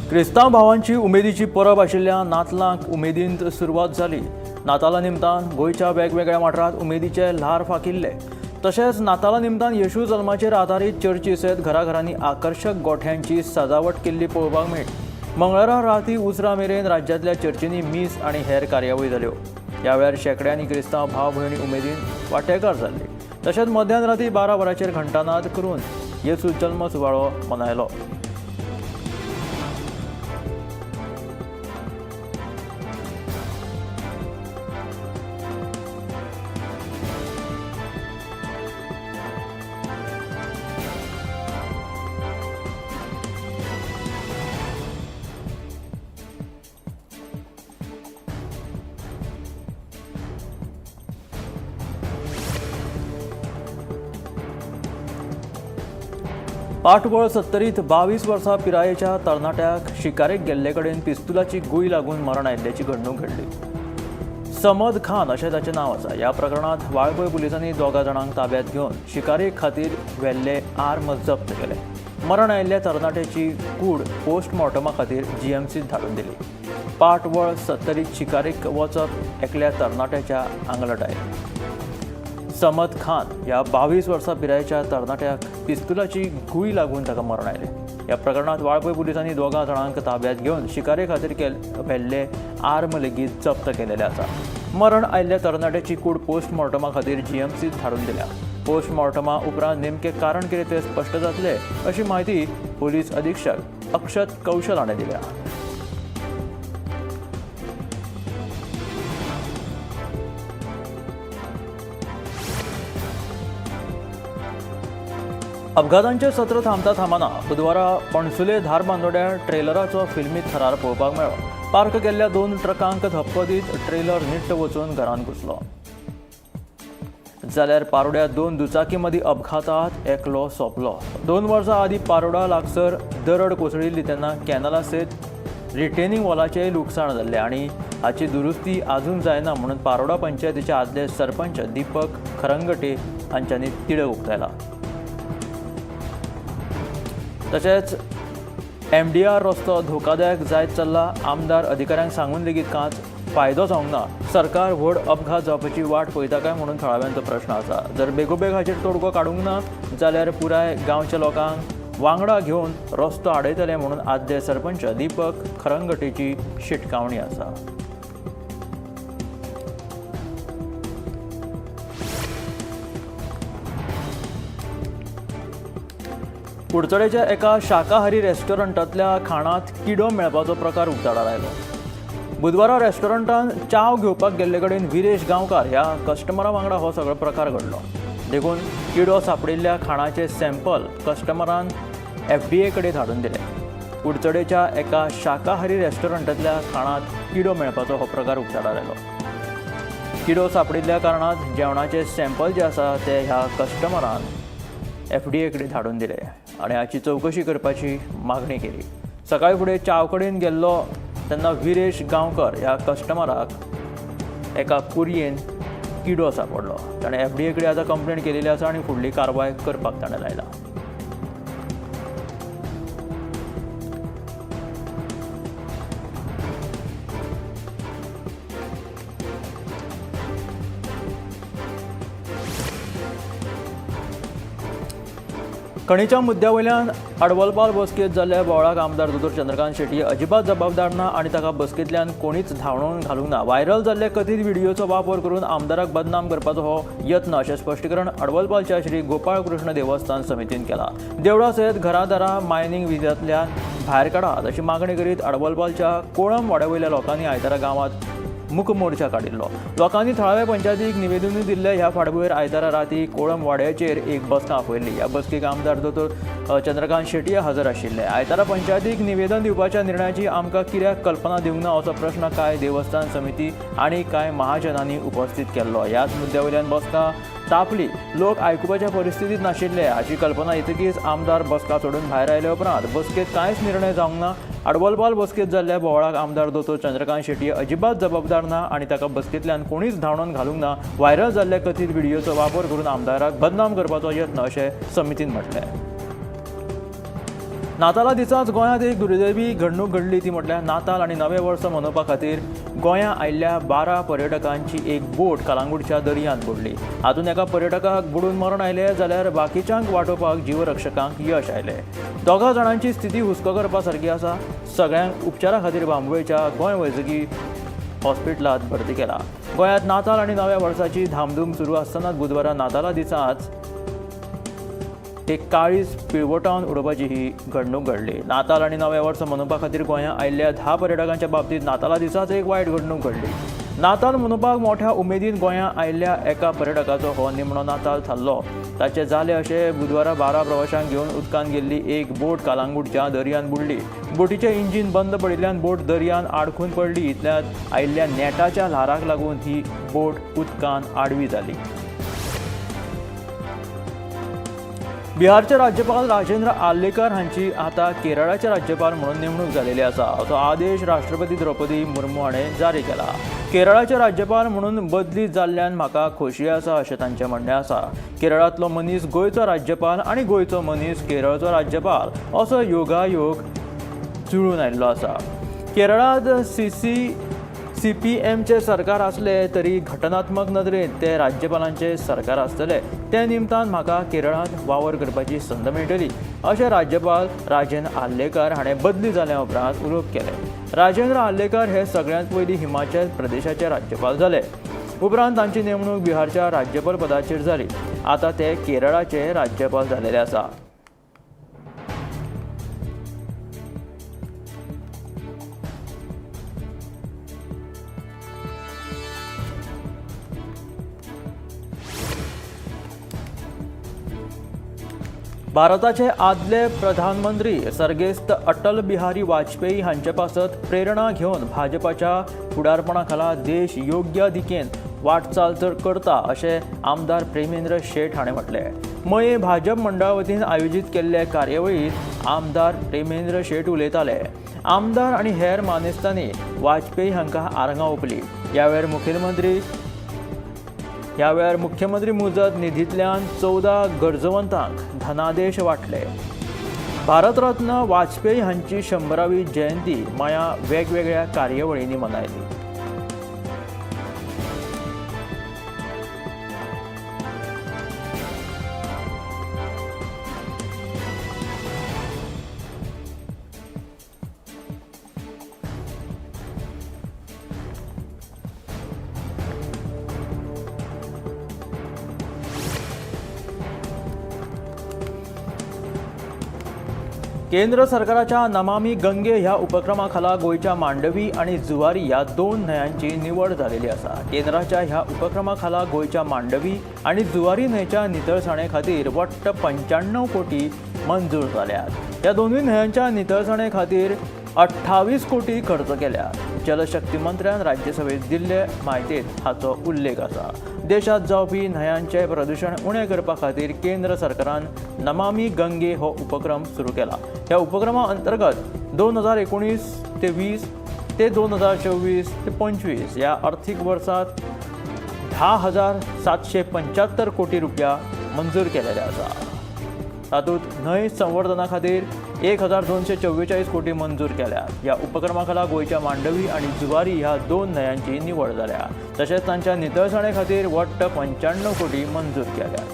क्रिस्तांव भावांची उमेदीची परब आशिल्ल्या नातलांक उमेदींत सुरवात जाली। नाताला निमतान गोंयच्या वेगवेगळ्या वाठारांत उमेदीचे ल्हार फाकिल्ले। तशेंच नाताला निमतान येशू जल्माचेर आदारीत चर्ची सयत घराघरांनी आकर्शक गोठ्यांची सजावट केल्ली पळोवपाक मेळ्ळी। मंगळारा राती उसरा मेरेन राज्यांतल्या चर्चींनी मीस आनी हेर कार्यावळी जाल्यो। ह्या वेळार शेकड्यांनी क्रिस्तांव भाव भयणी उमेदीन वांटेकार जाल्ले। तशेंच मध्यान राती 12 वरांचेर घंटानाद करून येशू जल्म सुवाळो मनयलो। पाठबळ 70त 22 वर्सां पिरायेच्या तरणाट्याक शिकारेक गेल्ले कडेन पिस्तुलाची गुळी लागून मरण आयिल्ल्याची घडणूक घडली। समद खान अशें ताचें नांव आसा। ह्या प्रकरणांत वाळपय पुलिसांनी 2 जाणांक ताब्यांत घेवन शिकारेक खातीर व्हेल्ले आर्म जप्त केले। मरण आयिल्ल्या तरणाट्याची कूड पोस्टमॉर्टमा खातीर जीएमसीत धाडून दिली। पाठबळ 70त शिकारेक वचप एकल्या तरणाट्याच्या आंगलट आयली। समद खान ह्या 22 वर्सां पिरायेच्या तरणाट्याक पिस्तुलाची गुळी लागून ताका मरण आयलें। ह्या प्रकरणांत वाळपय पुलिसांनी 2 जाणांक ताब्यांत घेवन शिकारे खातीर व्हेल्ले आर्म लेगीत जप्त केलेले आसा। मरण आयिल्ल्या तरणाट्याची कूड पोस्टमॉर्टमा खातीर जीएमसीत धाडून दिल्या। पोस्टमॉर्टमा उपरांत नेमकें कारण कितें तें स्पश्ट जातलें अशी माहिती पुलीस अधीक्षक अक्षत कौशल हाणें दिल्या। अपघातांचें सत्र थांबता थांबना बुधवारा पणसुले धारबांदोड्या ट्रेलराचो फिल्मी थरार पळोवपाक मेळ्ळो। पार्क केल्ल्या 2 ट्रकांक धप्को दीत ट्रेलर निट्ट वचून घरांत घुसलो। जाल्यार पारोड्या 2 दुचाकी मदीं अपघातांत एकलो सोंपलो। 2 वर्सां आदीं पारोडा लागसर दरड कोसळिल्ली तेन्ना कॅनला सयत रिटेनिंग वॉलाचेंय लुकसाण जाल्लें आनी हाची दुरुस्ती आजून जायना म्हणून पारोडा पंचायतीचे आदले सरपंच दीपक खरंगटे हांच्यांनी तिडक उक्तायला। तशेंच MDR रस्तो धोकादायक जायत चल्ला। आमदार अधिकाऱ्यांक सांगून लेगीत कांच फायदो जावंक ना। सरकार व्हड अपघात जावपाची वाट पळयता काय म्हणून थळाव्यांचो प्रश्न आसा। जर बेगोबेग हाचेर तोडगो काडूंक ना जाल्यार पुराय गांवच्या लोकांक वांगडा घेवन रस्तो आडयतले म्हणून आदले सरपंच दीपक खरंगटेची शिटकावणी आसा। कुडचडेच्या एका शाकाहारी रेस्टॉरंटांतल्या खाणांत किडो मेळपाचो प्रकार उक्ताडार आयलो। बुधवारा रेस्टॉरंटांत च्या घेवपाक गेल्ले कडेन विरेश गांवकार ह्या कस्टमरा वांगडा हो सगळो प्रकार घडलो। देखून किडो सांपडिल्ल्या खाणाचे सॅम्पल कस्टमरान FDA कडेन धाडून दिले। कुडचडेच्या एका शाकाहारी रेस्टॉरंटांतल्या खाणांत किडो मेळपाचो हो प्रकार उक्ताडार आयलो। किडो सांपडिल्ल्या कारणांत जेवणाचे सॅम्पल जे आसा ते ह्या कस्टमरान FDA कडेन धाडून दिले आनी हाची चवकशी करपाची मागणी केली। सकाळी फुडें च्या कडेन गेल्लो तेन्ना विरेश गांवकर ह्या कस्टमराक एका कुरयेन किडो सांपडलो। ताणें FDA कडेन आतां कंप्लेंट केलेली आसा आनी फुडली कारवाय करपाक ताणें लायला। खणीच्या मुद्द्यावयल्यान आडवलपाल बसकेंत जाल्ल्या बोवळाक आमदार दोतोर चंद्रकांत शेट्टी अजिबात जबाबदार ना आनी ताका बसकेंतल्यान कोणीच धांवडावन घालूंक ना। व्हायरल जाल्ले कथीत व्हिडियोचो वापर करून आमदाराक बदनाम करपाचो हो यत्न अशें स्पश्टीकरण आडवलपालच्या श्री गोपाळ कृष्ण देवस्थान समितीन केला। देवळा सयत घरादारां मायनिंग विजांतल्यान भायर काडात अशी मागणी करीत आडवलपालच्या कोळम वाड्यावयल्या लोकांनी आयतारा गांवांत मूक मोर्चा काडिल्लो। लोकांनी थळाव्या पंचायतीक निवेदनूय दिल्ले। ह्या फाटभुंयेर आयतारा राती कोळम वाड्याचेर एक बसका आपयल्ली। ह्या बसकेक आमदार दोतोर चंद्रकांत शेट्टी हजर आशिल्ले। आयतारा पंचायतीक निवेदन दिवपाच्या निर्णयाची आमकां कित्याक कल्पना दिवंक ना असो प्रश्न कांय देवस्थान समिती आनी कांय महाजनांनी उपस्थित केल्लो। ह्याच मुद्द्यावयल्यान बसका तापली। लोक आयकुपाच्या परिस्थितीत नाशिल्ले हाची कल्पना येतकीच आमदार बसका सोडून भायर आयले उपरांत बसकेत कांयच निर्णय जावंक ना। आडवलपाल बसकेत जाल्ल्या बोवळाक आमदार दोतोर चंद्रकांत शेट्टी अजिबात जबाबदार ना आनी ताका बसकेंतल्यान कोणीच धांवडावन घालूंक ना। व्हायरल जाल्ल्या कथीत व्हिडियोचो वापर करून आमदाराक बदनाम करपाचो यत्न अशें समितीन म्हटलें। नाताला दिसाच गोंयांत एक दुर्दैवी घडणूक घडली ती म्हटल्यार नाताल आनी नवें वर्स मनोवपा खातीर गोंयां आयिल्ल्या 12 पर्यटकांची एक बोट कलांगूटच्या दर्यांत बुडली. हातूंत एका पर्यटकाक बुडून मरण आयलें जाल्यार बाकीच्यांक वाटावपाक जीवरक्षकांक यश आयलें. दोगा जाणांची स्थिती हुस्को करपा सारकी आसा. सगळ्यांक उपचारा खातीर बांबोळेच्या गोंय वैजकी हॉस्पिटलांत भरती केला. गोंयांत नाताल आनी नव्या वर्साची धामधूम सुरू आसतनाच बुधवारा नाताला दिसाच एक काळीज पिळवटावन उडोवपाची ही घडणूक घडली. नाताल आनी नवें वर्स मनोवपा खातीर गोंयांत आयिल्ल्या 10 पर्यटकांच्या बाबतींत नाताला दिसाच एक वायट घडणूक घडली. नाताल मनोवपाक मोठ्या उमेदीन गोंयांत आयिल्ल्या एका पर्यटकाचो हो निमणो नाताल थारलो. ताचे जाले अशें बुधवारा 12 प्रवाशांक घेवन उदकांत गेल्ली एक बोट कलांगूटच्या दर्यांत बुडली. बोटीचें इंजीन बंद पडिल्ल्यान बोट दर्यांत आडखून पडली. इतल्यात आयिल्ल्या नेटाच्या ल्हाराक लागून ही बोट उदकांत आडवी जाली. बिहारचे राज्यपाल राजेंद्र आर्लेकर हांची आतां केरळाचे राज्यपाल म्हणून नेमणूक जालेली आसा. असो आदेश राष्ट्रपती द्रौपदी मुर्मू हाणें जारी केला. केरळाचे राज्यपाल म्हणून बदली जाल्ल्यान म्हाका खोशी आसा अशें तांचें म्हणणें आसा. केरळांतलो मनीस गोंयचो राज्यपाल आनी गोंयचो मनीस केरळचो राज्यपाल असो योगायोग जुळून आयिल्लो आसा. केरळांत CPMचे सरकार आसले तरी घटनात्मक नदरेन ते राज्यपालांचे सरकार आसतले. ते निमतान म्हाका केरळांत वावर करपाची संद मेळटली अशें राज्यपाल राजेंद्र आर्लेकर हाणें बदली जाल्या उपरांत उलोवप केलें. राजेंद्र आर्लेकर हे सगळ्यांत पयलीं हिमाचल प्रदेशाचे राज्यपाल जाले. उपरांत तांची नेमणूक बिहारच्या राज्यपाल पदाचेर जाली. आतां ते केरळाचे राज्यपाल जालेले आसा. भारताचे आदले प्रधानमंत्री सर्गेस्त अटल बिहारी वाजपेयी हांचे पासत प्रेरणा घेवन भाजपाच्या फुडारपणा खाला देश योग्य दिकेन वाटचाल करता अशें आमदार प्रेमेंद्र शेट हाणें म्हटलें. मये भाजप मंडळा वतीन आयोजीत केल्ले कार्यावळींत आमदार प्रेमेंद्र शेट उलयताले. आमदार आनी हेर मानेस्तांनी वाजपेयी हांकां आर्गां ओंपलीं. ह्या वेळार मुख्यमंत्री मुजत निधींतल्यान 14 गरजवंतांक धनादेश वांटले. भारतरत्न वाजपेयी हांची 100वी जयंती माया वेगवेगळ्या कार्यावळींनी मनयली. केंद्र सरकाराच्या नमामी गंगे ह्या उपक्रमा खाला गोंयच्या मांडवी आणि जुवारी ह्या 2 न्हंयांची निवड झालेली आसा. केंद्राच्या ह्या उपक्रमा खाला गोंयच्या मांडवी आणि जुवारी न्हंयच्या नितळसाणे खातीर वट्ट 95 कोटी मंजूर जाल्यात. ह्या दोनूय न्हंयांच्या नितळसाणे खातीर 28 कोटी खर्च केल्यात. जलशक्ती मंत्र्यान राज्यसभेत दिल्ले म्हायतेंत हाचो उल्लेख आसा. देशात जावपी न्हंयांचें प्रदूषण उणें करपा खातीर केंद्र सरकारान नमामी गंगे हो उपक्रम सुरू केला. ह्या उपक्रमा अंतर्गत 2019 ते 20 ते 2024 ते 25 ह्या अर्थीक वर्सात 10,775 कोटी रुपया मंजूर केलेले आसा. तातूंत न्हंय संवर्धना खातीर 1,244 कोटी मंजूर केल्यात. ह्या उपक्रमा खाला गोंयच्या मांडवी आनी जुवारी ह्या 2 न्हंयांची निवड जाल्या. तशेंच तांच्या नितळसाणे खातीर वट्ट 95 कोटी मंजूर केल्यात.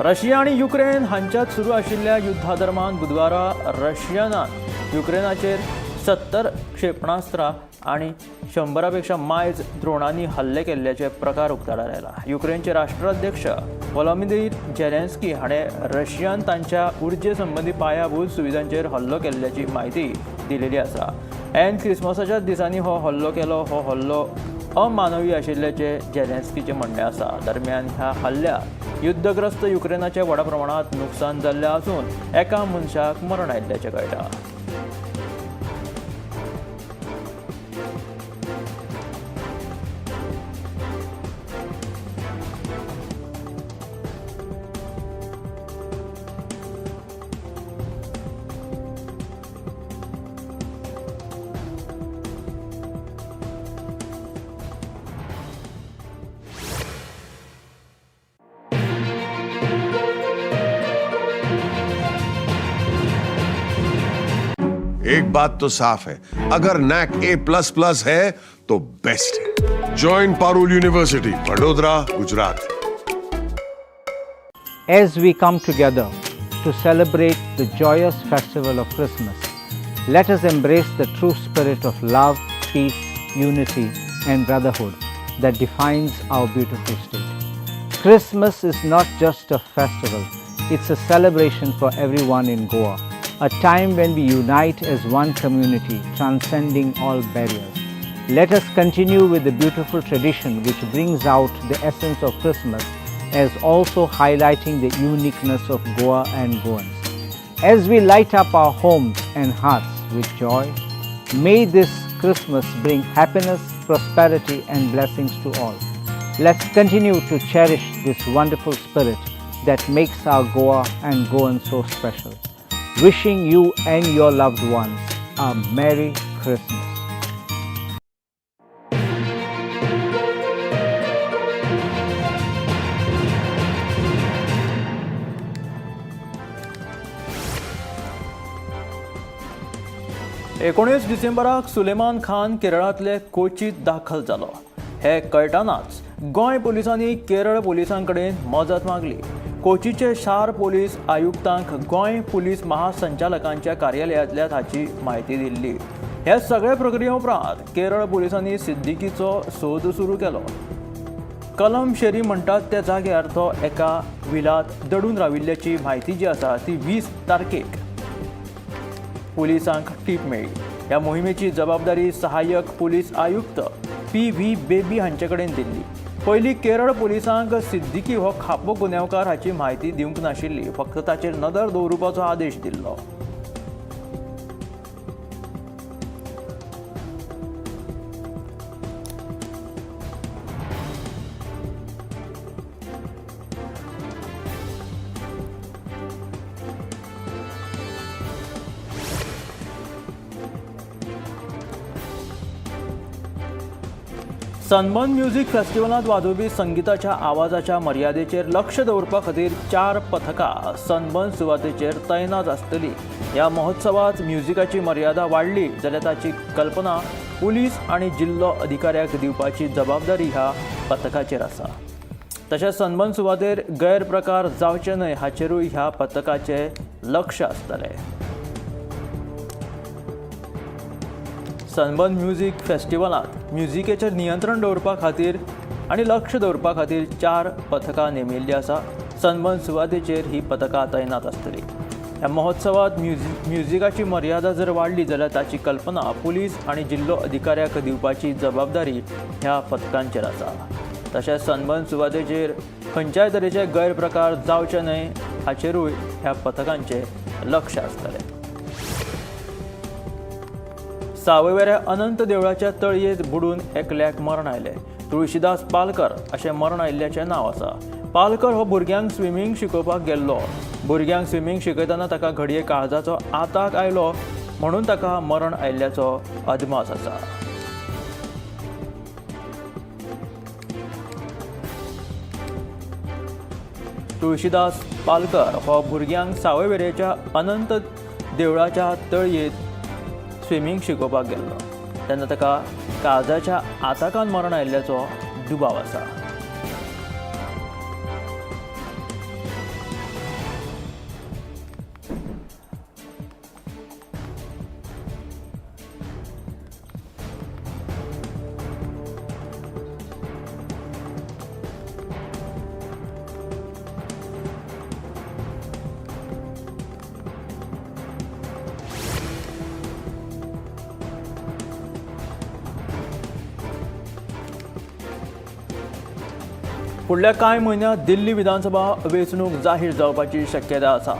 रशिया आनी युक्रेन हांच्यात सुरू आशिल्ल्या युद्धा दरम्यान बुधवारा रशियनान युक्रेनाचेर 70 क्षेपणास्त्रां आनी 100 पेक्षा मायज ड्रोनांनी हल्ले केल्ल्याचे प्रकार उक्ताडार आयला. युक्रेनचे राष्ट्राध्यक्ष व्लादिमीर झेलेन्स्की हाणें रशियान तांच्या उर्जे संबंधी पायाभूत सुविधांचेर हल्लो केल्ल्याची म्हायती दिलेली आसा. क्रिसमसाच्या दिसांनी हो हल्लो केलो. हो हल्लो अमानवी आशिल्ल्याचे झेलेन्स्कीचें म्हणणें आसा. दरम्यान ह्या हल्ल्यात युद्धग्रस्त युक्रेनाचें व्हड प्रमाणांत नुकसान जाल्लें आसून एका मनशाक मरण आयिल्ल्याचें कळटा. एक बात तो साफ है, अगर NAC A++ है तो बेस्ट है। Join Parul university, Vadodara, Gujarat. As we come together to celebrate the joyous festival of Christmas, let us embrace the true spirit of love, peace, unity and brotherhood that defines our beautiful state. Christmas is not just a festival, it's a celebration for everyone in Goa, a time when we unite as one community, transcending all barriers. Let us continue with the beautiful tradition which brings out the essence of Christmas, as also highlighting the uniqueness of Goa and Goans. As we light up our homes and hearts with joy, may this Christmas bring happiness, prosperity and blessings to all. Let's continue to cherish this wonderful spirit that makes our Goa and Goans so special. Wishing you and your loved ones a Merry Christmas. एकोणीस डिसेंबराक सुलेमान खान केरळांतले कोचीत दाखल जालो। हे कळटनाच गोंय पुलिसांनी केरळ पुलिसांकडेन मजत मागली। कोचीचे शार police आयुक्तांक Goa police महासंचालकांच्या कार्यालयांतल्यान हाची म्हायती दिल्ली। हे सगळे प्रक्रिये उपरांत केरळ पुलिसांनी सिद्दीकीचो सोद सुरू केलो। कलम शेरी म्हणटात त्या जाग्यार तो एका विलात दडून राविल्ल्याची म्हायती जी आसा ती 20 तारखेक पुलिसांक टीप मेळ्ळी। ह्या मोहिमेची जबाबदारी सहाय्यक पुलीस आयुक्त PV बेबी हांचे कडेन दिल्ली। पयलीं केरळ पुलिसांक सिद्दीकी हो खापो गुन्यांवकार हाची म्हायती दिवंक नाशिल्ली, फक्त ताचेर नदर दवरपाचो आदेश दिल्लो। सनबर्न म्युझिक फेस्टिवलांत वाजोवपी संगीताच्या आवाजाच्या मर्यादेचेर लक्ष दवरपा खातीर 4 पथकां सनबर्न सुवातेचेर तैनात आसतलीं। ह्या महोत्सवात म्युझिकाची मर्यादा वाडली जाल्यार ताची कल्पना पुलीस आनी जिल्लो अधिकाऱ्याक दिवपाची जबाबदारी ह्या पथकाचेर आसा। तशेंच सनबर्न सुवातेर गैरप्रकार जावचे न्हय हाचेरूय ह्या पथकाचे लक्ष आसतलें। सनबर्न म्युझिक फेस्टिवलांत म्युझिकेचेर नियंत्रण दवरपा खातीर आनी लक्ष दवरपा खातीर 4 पथकां नेमिल्लीं आसा। सनबर्न सुवातेचेर ही पथकां तैनात आसतलीं। ह्या महोत्सवात म्युझिकाची मर्यादा जर वाडली जाल्यार ताची कल्पना पुलीस आनी जिल्लो अधिकाऱ्याक दिवपाची जबाबदारी ह्या पथकांचेर आसा। तशेंच सनबर्न सुवातेचेर खंयच्याय तरेचे गैरप्रकार जावचे न्हय हाचेरूय ह्या पथकांचें लक्ष आसतलें। सावयवेऱ्या अनंत देवळाच्या तळयेंत बुडून एकल्याक मरण आयलें। तुळशीदास पालकर अशें मरण आयिल्ल्याचें नांव आसा। पालकर हो भुरग्यांक स्विमींग शिकोवपाक गेल्लो। भुरग्यांक स्विमींग शिकयतना ताका घडये काळजाचो आताक आयलो म्हणून ताका मरण आयिल्ल्याचो अदमास आसा। तुळशीदास पालकर हो भुरग्यांक सावयवेरेच्या अनंत देवळाच्या तळयेंत स्विमींग शिकोवपाक गेल्लो तेन्ना ताका काळजाच्या आताकान मरण आयिल्ल्याचो दुबाव आसा। फुडल्या कांय म्हयन्यांत दिल्ली विधानसभा वेंचणूक जाहीर जावपाची शक्यताय आसा।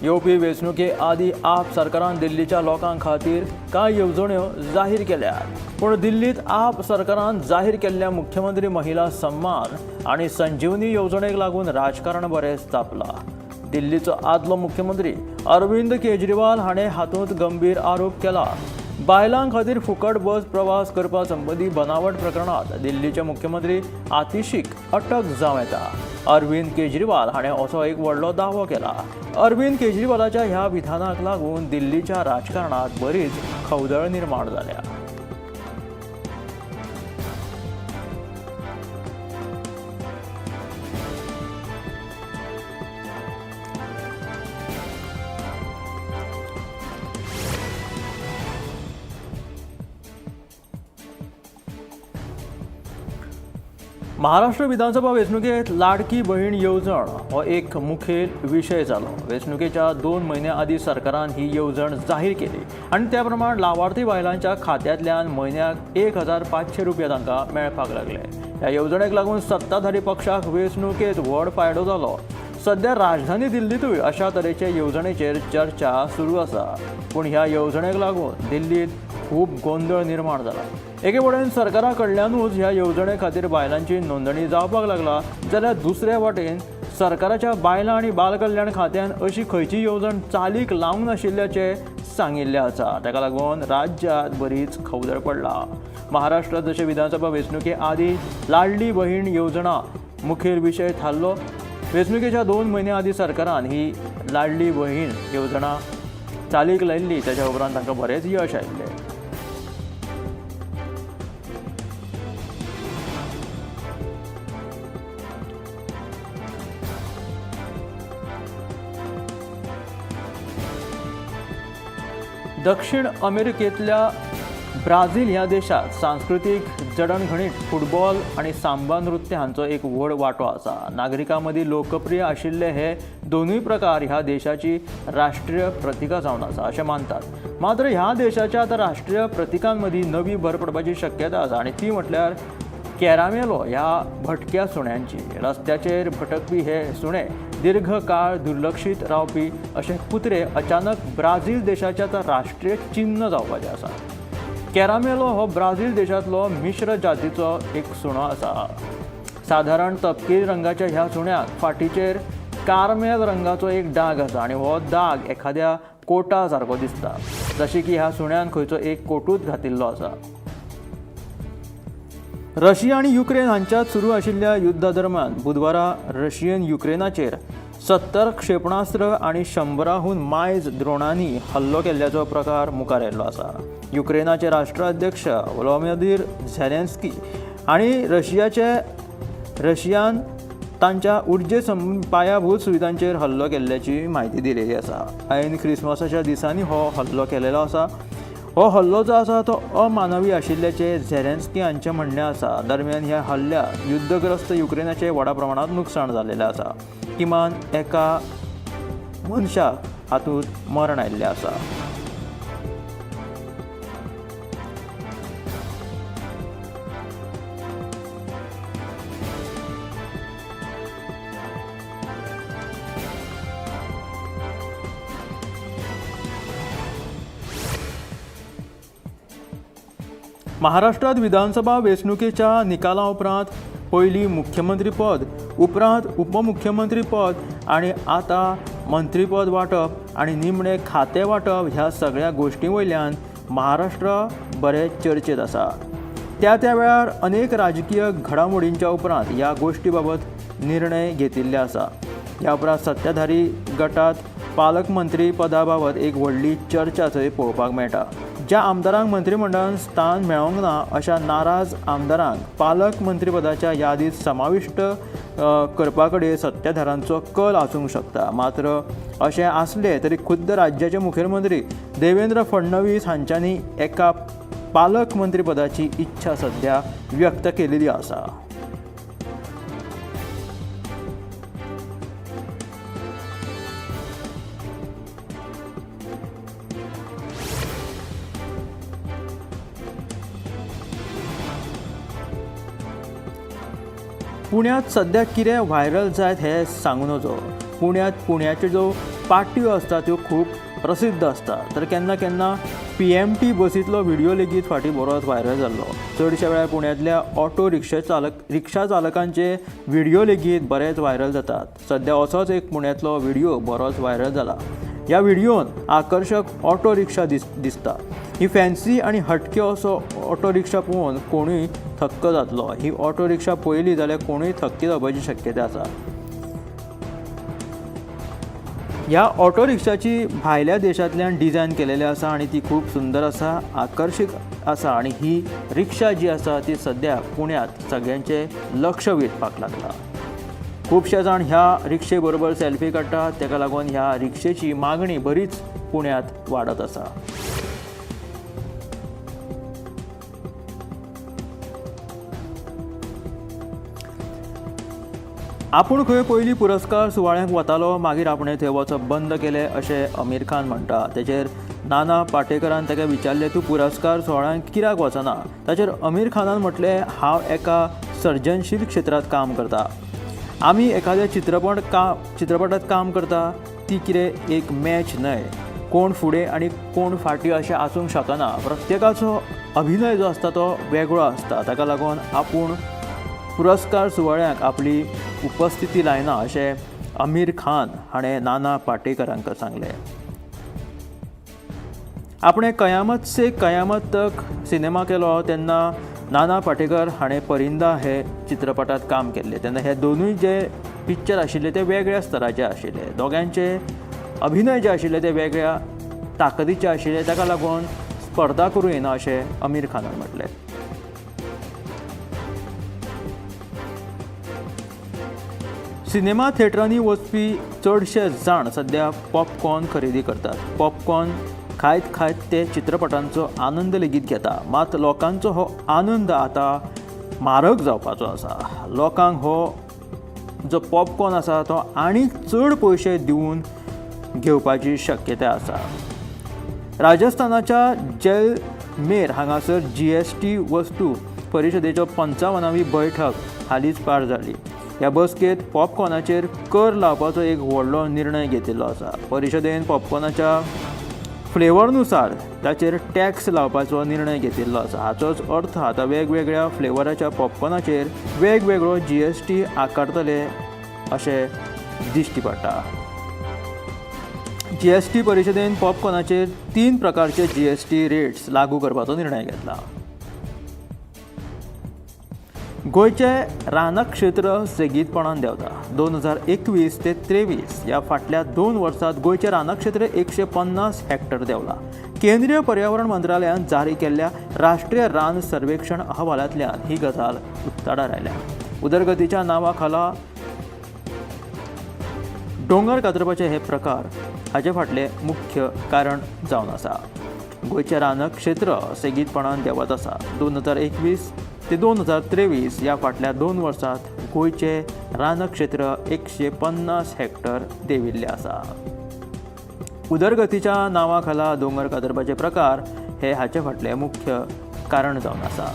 येवपी वेंचणुके आदीं आप सरकारान दिल्लीच्या लोकां खातीर कांय येवजण्यो जाहीर केल्यात। पूण दिल्लीत आप सरकारान जाहीर केल्ल्या मुख्यमंत्री महिला सन्मान आनी संजीवनी येवजणेक लागून राजकारण बरेंच तापलां। दिल्लीचो आदलो मुख्यमंत्री अरविंद केजरीवाल हाणें हातूंत गंभीर आरोप केला। बायलां खातीर फुकट बस प्रवास करपा संबंधी बनावट प्रकरणात दिल्लीचे मुख्यमंत्री आतिशीक अटक जावं येता. अरविंद केजरीवाल हाणें असो एक व्हडलो दावो केला. अरविंद केजरीवालाच्या ह्या विधानाक लागून दिल्लीच्या राजकारणात बरीच खवदळ निर्माण जाल्या. महाराष्ट्र विधानसभा वेंचणुकेत लाडकी बहीण येवजण हो एक मुखेल विशय जालो. वेंचणुकेच्या 2 म्हयने आदीं सरकारान ही येवजण जाहीर केली आनी त्या प्रमाण लावार्थी बायलांच्या खात्यांतल्यान म्हयन्याक 1500 रुपया तांकां मेळपाक लागले. ह्या येवजणेक लागून सत्ताधारी पक्षाक वेंचणुकेत व्हड फायदो जालो. सध्या राजधानी दिल्लीतूय अशा तरेचे येवजणेचेर चर्चा सुरू आसा. पूण ह्या येवजणेक लागून दिल्लीत खूब गोंधळ निर्माण जाला. एके वटेन सरकारा कडल्यानूच ह्या येवजणे खातीर बायलांची नोंदणी जावपाक लागला, जाल्यार दुसऱ्या वटेन सरकाराच्या बायलां आनी बाल कल्याण खात्यान अशी खंयची येवजण चालीक लावंक नाशिल्ल्याचे सांगिल्लें आसा. ताका लागून राज्यांत बरीच खवदळ पडला. महाराष्ट्रात जशे विधानसभा वेंचणुके आदीं लाडली बहीण येवजणा मुखेल विशय थारलो. वेंचणुकेच्या 2 म्हयने आदीं सरकारान ही लाडली बहीण येवजणा चालीक लायिल्ली. ताच्या उपरांत तांकां बरेंच यश आयिल्लें. दक्षिण अमेरिकेतल्या ब्राझील ह्या देशात सांस्कृतिक जडणघडीत फुटबॉल आणि सांबा नृत्य हांचो एक व्हड वांटो आसा. नागरिकां मदीं लोकप्रिय आशिल्ले हे दोनूय प्रकार ह्या देशाची राष्ट्रीय प्रतिका जावन आसा अशें मानतात. मात्र ह्या देशाच्या आतां राष्ट्रीय प्रतिकां मदीं नवी भर पडपाची शक्यता आसा आनी ती म्हटल्यार कॅरामेलो ह्या भटक्या सुण्यांची. रस्त्याचेर भटकपी हे सुणे दीर्घ काळ दुर्लक्षीत रावपी अशे कुत्रे अचानक ब्राझील देशाचें आतां राष्ट्रीय चिन्ह जावपाचें आसा. कॅरामेलो हो ब्राझील देशांतलो मिश्र जातीचो एक सुणो आसा. साधारण तपकिरी रंगाच्या ह्या सुण्याक फाटीचेर कार्मेल रंगाचो एक डाग आसा आनी हो डाग एखाद्या कोटा सारको दिसता, जशें की ह्या सुण्यान खंयचो एक कोटूच घातिल्लो आसा. रशिया आनी युक्रेन हांच्यात सुरू आशिल्ल्या युद्धा दरम्यान बुधवारा रशियन युक्रेनाचेर 70 क्षेपणास्त्र आनी 100हून मायज ड्रोनांनी हल्लो केल्ल्याचो प्रकार मुखार येयल्लो आसा. युक्रेनाचे राष्ट्राध्यक्ष व्लादिमीर झेलेन्स्की आनी रशियान तांच्या उर्जे पायाभूत सुविधांचेर हल्लो केल्ल्याची म्हायती दिलेली आसा. ऐन क्रिसमसाच्या दिसांनी हो हल्लो केलेलो आसा. हो हल्लो जो आसा तो अमानवी आशिल्ल्याचे झेलेन्स्की हांचें म्हणणें आसा. दरम्यान ह्या हल्ल्यात युद्धग्रस्त युक्रेनाचें व्हडा प्रमाणात नुकसाण जाल्लेलें आसा. किमान एका मनशाक हातूंत मरण आयिल्लें आसा. महाराष्ट्रात विधानसभा वेंचणुकेच्या निकाला उपरांत पयलीं मुख्यमंत्रीपद, उपरांत उपमुख्यमंत्रीपद आनी आतां मंत्रीपद वांटप आनी निमणें खातें वांटप ह्या सगळ्या गोश्टी वयल्यान महाराष्ट्र बरेच चर्चेत आसा. त्या वेळार अनेक राजकीय घडामोडींच्या उपरांत ह्या गोश्टी बाबत निर्णय घेतिल्ले आसा. ह्या उपरांत सत्ताधारी गटात पालकमंत्री पदा बाबत एक व्हडली चर्चा थंय पळोवपाक मेळटा. ज्या आमदारांक मंत्रिमंडळान स्थान मेळोंक ना अशा नाराज आमदारांक पालक मंत्रीपदाच्या यादीत समाविष्ट करपा कडेन सत्ताधाऱ्यांचो कल आसूंक शकता. मात्र अशें आसलें तरी खुद्द राज्याचे मुखेलमंत्री देवेंद्र फडणवीस हांच्यांनी एका पालक मंत्रीपदाची इच्छा सध्या व्यक्त केलेली आसा. पुण्यात सध्या कितें व्हायरल जायत हें सांगूं नजो. पुण्याच्यो ज्यो पाट्यो आसता त्यो खूब प्रसिद्ध आसता. तर केन्ना केन्ना PMT बसींतलो व्हिडिओ लेगीत फाटीं बरोच व्हायरल जाल्लो. चडशा वेळार पुण्यातल्या ऑटो रिक्षा चालकांचे व्हिडिओ लेगीत बरेच व्हायरल जातात. सध्या असोच एक पुण्यातलो व्हिडिओ बरोच व्हायरल जाला. ह्या व्हिडिओन आकर्षक ऑटो रिक्षा दिसता. ही फॅन्सी आणि हटक्यो असो ऑटो रिक्षा पळोवन कोणूय थक्क जातलो. ही ऑटो रिक्षा पळयली जाल्यार कोणूय थक्की जावपाची शक्यता आसा. ह्या ऑटो रिक्षाची भायल्या देशांतल्यान डिझायन केलेली आसा आणि ती खूप सुंदर आसा, आकर्षक आसा आणि ही रिक्षा जी आसा ती सद्या पुण्यात सगळ्यांचे लक्ष वेधपाक लागला. खुबशे जाण ह्या रिक्षे बरोबर सेल्फी काडटात, ताका लागून ह्या रिक्षेची मागणी बरीच पुण्यात वाडत आसा. आपूण खंय पयलीं पुरस्कार सुवाळ्याक वतालो, मागीर आपणें थंय वचप बंद केलें अशें आमीर खान म्हणटा. तेचेर नाना पाटेकरान ताका विचारलें, तूं पुरस्कार सुवाळ्यांक कित्याक वचना? ताचेर आमीर खानान म्हटलें, हांव एका सर्जनशील क्षेत्रांत काम करता. आमी एखाद्या चित्रपटात काम करता, ती कितें एक मॅच न्हय. कोण फुडें आनी कोण फाटीं अशें आसूंक शकना. प्रत्येकाचो अभिनय जो आसता तो वेगळो आसता. ताका लागून आपूण पुरस्कार सुवाळ्याक आपली उपस्थिती लायना अशें आमीर खान हाणें नाना पाटेकरांक सांगलें. आपणें कयामत से कयामत तक सिनेमा केलो तेन्ना नाना पाटेकर हाणें परिंदा हे चित्रपटात काम केल्लें. तेन्ना हे दोनूय जे पिक्चर आशिल्ले ते वेगळ्या स्तराचे आशिल्ले. दोगांचे अभिनय जे आशिल्ले ते वेगळ्या ताकदीचे आशिल्ले. ताका लागून स्पर्धा करूं येना अशें आमीर खानान म्हटलें. सिनेमा थिएटरांनी वचपी चडशे जाण सद्या पॉपकॉर्न खरेदी करतात. पॉपकॉर्न खायत खायत ते चित्रपटांचो आनंद लेगीत घेता. मात लोकांचो हो आनंद आतां म्हारग जावपाचो आसा. लोकांक हो जो पॉपकॉर्न आसा तो आनीक चड पयशे दिवन घेवपाची शक्यताय आसा. राजस्थानाच्या जैसलमेर हांगासर GST वस्तू परिशदेच्यो 55वी बैठक हालींच पार जाली. ह्या बसकेंत पॉपकॉर्नाचेर कर लावपाचो एक व्हडलो निर्णय घेतिल्लो आसा. परिशदेन पॉपकॉर्नाच्या फ्लेवरनुसार ताचेर टॅक्स लावपाचो निर्णय घेतिल्लो आसा. हाचोच अर्थ आतां वेगवेगळ्या फ्लेवराच्या पॉपकॉर्नाचेर वेगवेगळो GST आकारतले अशें दिश्टी पडटा. GST परिशदेन पॉपकॉर्नाचेर 3 प्रकारचे GST रेट्स लागू करपाचो निर्णय घेतला. गोंयचे रानाक क्षेत्र सेगीतपणान देंवता. 2021 ते 23 ह्या फाटल्या 2 वर्सांत गोंयचें रानाक क्षेत्र 150 हेक्टर देंवलां. केंद्रीय पर्यावरण मंत्रालयान जारी केल्ल्या राष्ट्रीय रान सर्वेक्षण अहवालांतल्यान ही गजाल उक्ताडार आयल्या. उदरगतीच्या नांवा खाला दोंगर कातरपाचे हे प्रकार हाचे फाटलें मुख्य कारण जावन आसा. गोंयचें रानाक क्षेत्र सेगीतपणान देंवत आसा. 2021 ते 2023 ह्या फाटल्या 2 वर्सांत गोंयचें रानाक क्षेत्र 150 हेक्टर देंविल्लें आसा. उदरगतीच्या नांवा खाला दोंगर कातरपाचे प्रकार हे हाचे फाटलें मुख्य कारण जावन आसा.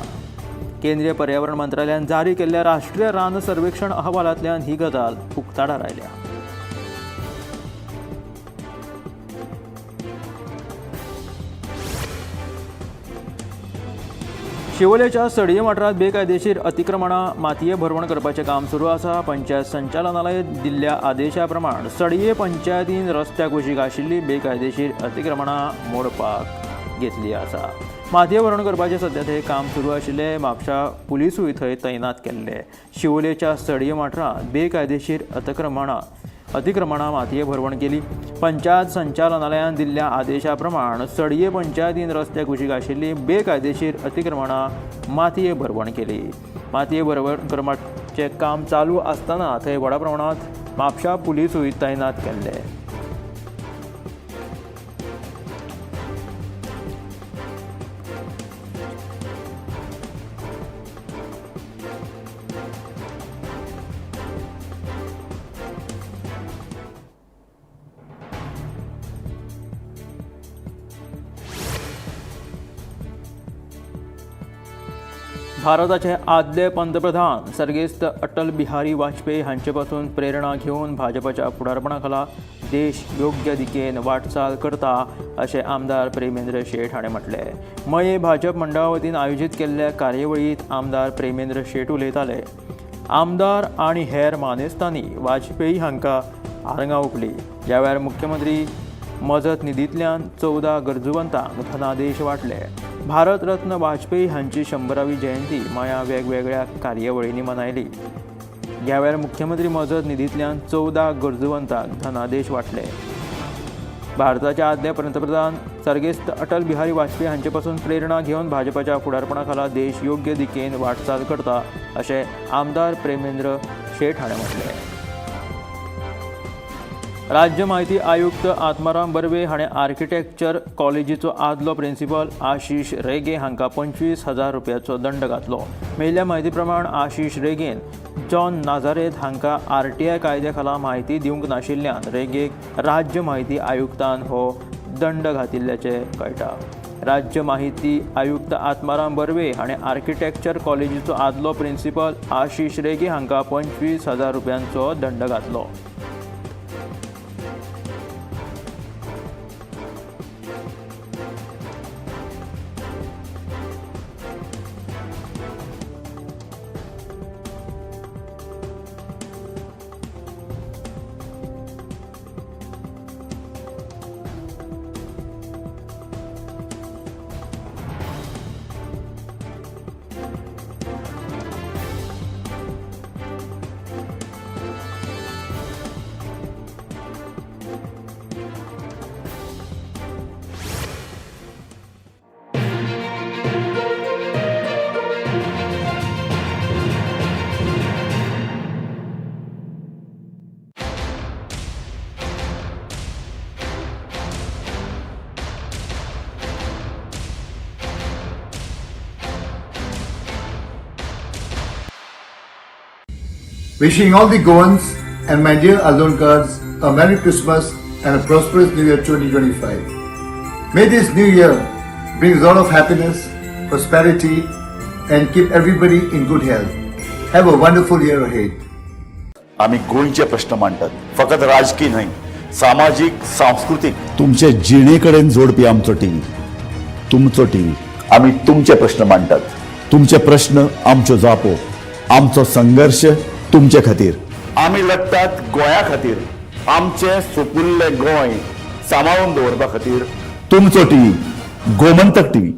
केंद्रीय पर्यावरण मंत्रालयान जारी केल्ल्या राष्ट्रीय रान सर्वेक्षण अहवालांतल्यान ही गजाल उक्ताडार आयल्या. शिवोलेच्या सडये वाठारांत बेकायदेशीर अतिक्रमणां मातये भरवण करपाचें काम सुरू आसा. पंचायत संचालनालय दिल्ल्या आदेशा प्रमाण सडये पंचायतीन रस्त्याक वशीक आशिल्ली बेकायदेशीर अतिक्रमणां मोडपाक घेतली आसा. मातये भरवण करपाचें सद्या थंय काम सुरू आशिल्लें. म्हापशा पुलिसूय थंय तैनात केल्ले. शिवोलेच्या सडये वाठारांत बेकायदेशीर अतिक्रमणां मातये भरवण केली. पंचायत संचालनालयान दिल्ल्या आदेशा प्रमाण सडये पंचायतीन रस्त्याक वशीक आशिल्ली बेकायदेशीर अतिक्रमणां मातये भरवण केली. मातये भरवण करपाचें काम चालू आसतना थंय व्हडा प्रमाणांत म्हापशा पुलिसूय तैनात केल्ले. भारताचे आदले पंतप्रधान सर्गेस्त अटल बिहारी वाजपेयी हांचे पासून प्रेरणा घेवन भाजपाच्या फुडारपणा खाला देश योग्य दिकेन वाटचाल करता अशें आमदार प्रेमेंद्र शेट हाणें म्हटलें. मये भाजप मंडळा वतीन आयोजीत केल्ल्या कार्यावळींत आमदार प्रेमेंद्र शेट उलयताले. आमदार आनी हेर मानेस्तांनी वाजपेयी हांकां आर्गां ओंपलीं. ह्या वेळार मुख्यमंत्री मजत निधींतल्यान 14 गरजूवंतांक धनादेश वाटले. भारतरत्न वाजपेयी हांची 100वी जयंती माया वेगवेगळ्या कार्यावळींनी मनयली. ह्या वेळार मुख्यमंत्री मजत निधींतल्यान 14 गरजूवंतांक धनादेश वाटले. भारताचे आदले पंतप्रधान सर्गेस्त अटल बिहारी वाजपेयी हांचे पासून प्रेरणा घेवन भाजपाच्या फुडारपणा खाला देश योग्य दिकेन वाटचाल करता अशें आमदार प्रेमेंद्र शेट हाणें म्हटलें. राज्य म्हायती आयुक्त आत्माराम बर्वे हाणें आर्किटेक्चर कॉलेजीचो आदलो प्रिंसिपल आशीष रेगे हांकां 25,000 रुपयाचो दंड घातलो. मेळिल्ल्या म्हायती प्रमाण आशीष रेगेन जॉन नाझारेथ हांकां RTI कायद्या खाला म्हायती दिवंक नाशिल्ल्यान रेगेक राज्य म्हायती आयुक्तान हो दंड घातिल्ल्याचें कळटा. राज्य म्हायती आयुक्त आत्माराम बर्वे हाणें आर्किटेक्चर कॉलेजीचो आदलो प्रिंसिपल आशीष रेगे हांकां 25,000 रुपयांचो दंड घातलो. Wishing all the Goans and my dear Aldonkars a Merry Christmas and a prosperous New Year 2025. May this new year bring a lot of happiness, prosperity and keep everybody in good health. Have a wonderful year ahead. आम्ही गोंयचे प्रश्न मांडटात, फकत राजकीय न्हय, सामाजिक सांस्कृतिक. तुमचे जिणेकडेन जोडपी आमचो टीव्ही, तुमचो टीव्ही. आम्ही तुमचे प्रश्न मांडटात. तुमचे प्रश्न आमच्यो जापो, आमचो संघर्ष तुमचे खातीर. आम्ही लढटात गोंया खातीर, आमचे सोपुल्ले गोंय सांबाळून दवरपा खातीर. तुमचो टीव्ही, गोमंतक टीव्ही.